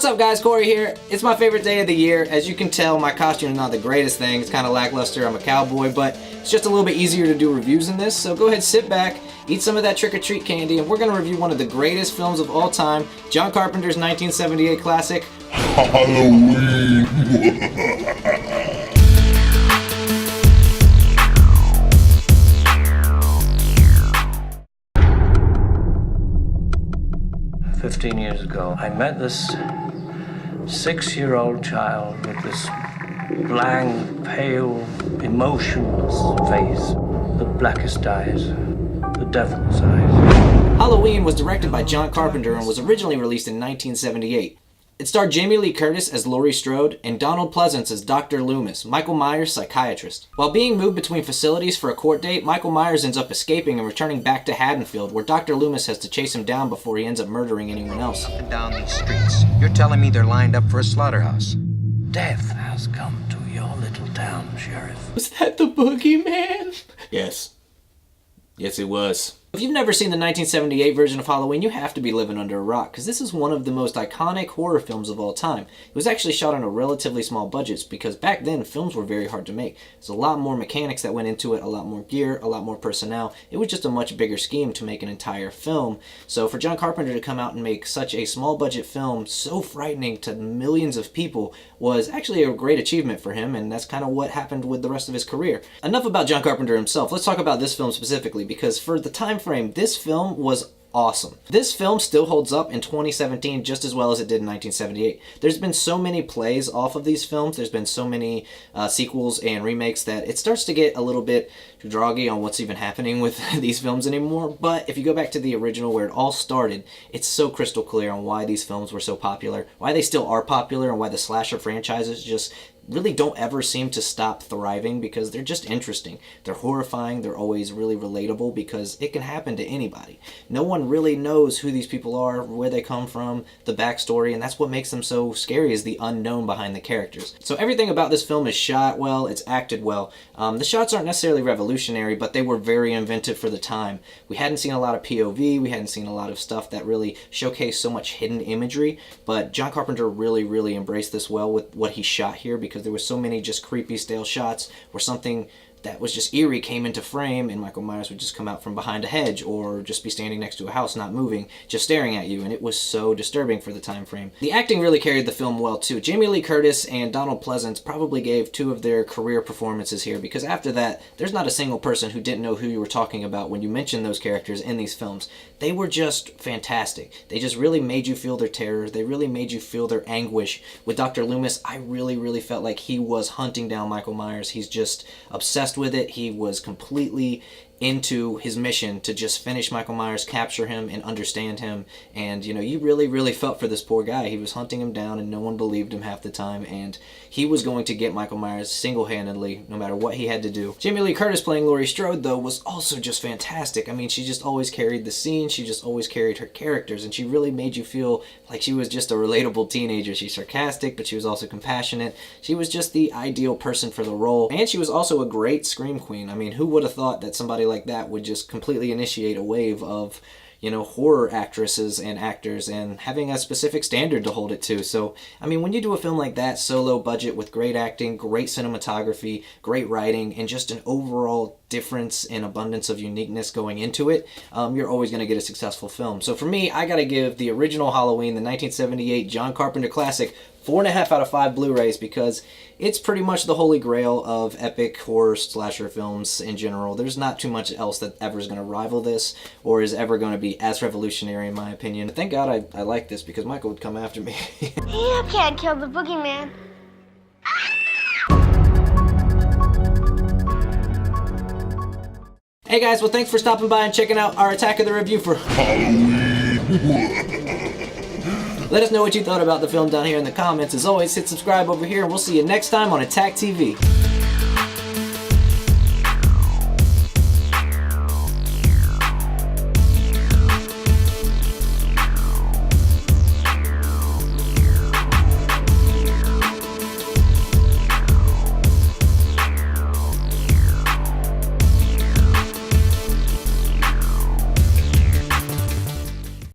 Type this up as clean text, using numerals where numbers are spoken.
What's up guys, Cory here. It's my favorite day of the year. As you can tell, my costume is not the greatest thing. It's kind of lackluster. I'm a cowboy, but it's just a little bit easier to do reviews in this. So go ahead, sit back, eat some of that trick-or-treat candy, and we're going to review one of the greatest films of all time, John Carpenter's 1978 classic, Halloween. 15 years ago, I met this 6-year-old child with this blank, pale, emotionless face, the blackest eyes, the devil's eyes. Halloween was directed by John Carpenter and was originally released in 1978. It starred Jamie Lee Curtis as Laurie Strode and Donald Pleasance as Dr. Loomis, Michael Myers' psychiatrist. While being moved between facilities for a court date, Michael Myers ends up escaping and returning back to Haddonfield, where Dr. Loomis has to chase him down before he ends up murdering anyone else. Up and down these streets. You're telling me they're lined up for a slaughterhouse? Death has come to your little town, Sheriff. Was that the boogeyman? Yes. Yes, it was. If you've never seen the 1978 version of Halloween, you have to be living under a rock, because this is one of the most iconic horror films of all time. It was actually shot on a relatively small budget, because back then, films were very hard to make. There's a lot more mechanics that went into it, a lot more gear, a lot more personnel. It was just a much bigger scheme to make an entire film. So for John Carpenter to come out and make such a small budget film, so frightening to millions of people, was actually a great achievement for him, and that's kind of what happened with the rest of his career. Enough about John Carpenter himself. Let's talk about this film specifically, because for the time frame, this film was awesome. This film still holds up in 2017 just as well as it did in 1978. There's been so many plays off of these films, there's been so many sequels and remakes that it starts to get a little bit droggy on what's even happening with these films anymore, but if you go back to the original where it all started, it's so crystal clear on why these films were so popular, why they still are popular, and why the slasher franchises just really don't ever seem to stop thriving, because they're just interesting. They're horrifying, they're always really relatable, because it can happen to anybody. No one really knows who these people are, where they come from, the backstory, and that's what makes them so scary, is the unknown behind the characters. So everything about this film is shot well, it's acted well. The shots aren't necessarily revolutionary, but they were very inventive for the time. We hadn't seen a lot of POV, we hadn't seen a lot of stuff that really showcased so much hidden imagery, but John Carpenter really embraced this well with what he shot here, because there were so many just creepy, stale shots where something that was just eerie came into frame and Michael Myers would just come out from behind a hedge or just be standing next to a house not moving, just staring at you, and it was so disturbing for the time frame. The acting really carried the film well too. Jamie Lee Curtis and Donald Pleasance probably gave two of their career performances here, because after that, there's not a single person who didn't know who you were talking about when you mentioned those characters in these films. They were just fantastic. They just really made you feel their terror. They really made you feel their anguish. With Dr. Loomis, I really felt like he was hunting down Michael Myers. He's just obsessed with it. He was completely into his mission to just finish Michael Myers, capture him, and understand him. And, you know, you really felt for this poor guy. He was hunting him down, and no one believed him half the time, and he was going to get Michael Myers single-handedly, no matter what he had to do. Jamie Lee Curtis playing Laurie Strode, though, was also just fantastic. I mean, she just always carried the scene, she just always carried her characters, and she really made you feel like she was just a relatable teenager. She's sarcastic, but she was also compassionate. She was just the ideal person for the role, and she was also a great scream queen. I mean, who would have thought that somebody like that would just completely initiate a wave of, you know, horror actresses and actors, and having a specific standard to hold it to. So, I mean, when you do a film like that, so low budget, with great acting, great cinematography, great writing, and just an overall difference in abundance of uniqueness going into it, you're always going to get a successful film. So for me, I gotta give the original Halloween, the 1978 John Carpenter classic, 4.5 out of 5 Blu-rays, because it's pretty much the holy grail of epic horror slasher films in general. There's not too much else that ever is going to rival this, or is ever going to be as revolutionary in my opinion. Thank God I like this, because Michael would come after me. You can't kill the boogeyman. Hey guys, well thanks for stopping by and checking out our Attack of the Review for Halloween. Let us know what you thought about the film down here in the comments. As always, hit subscribe over here, and we'll see you next time on Attack TV.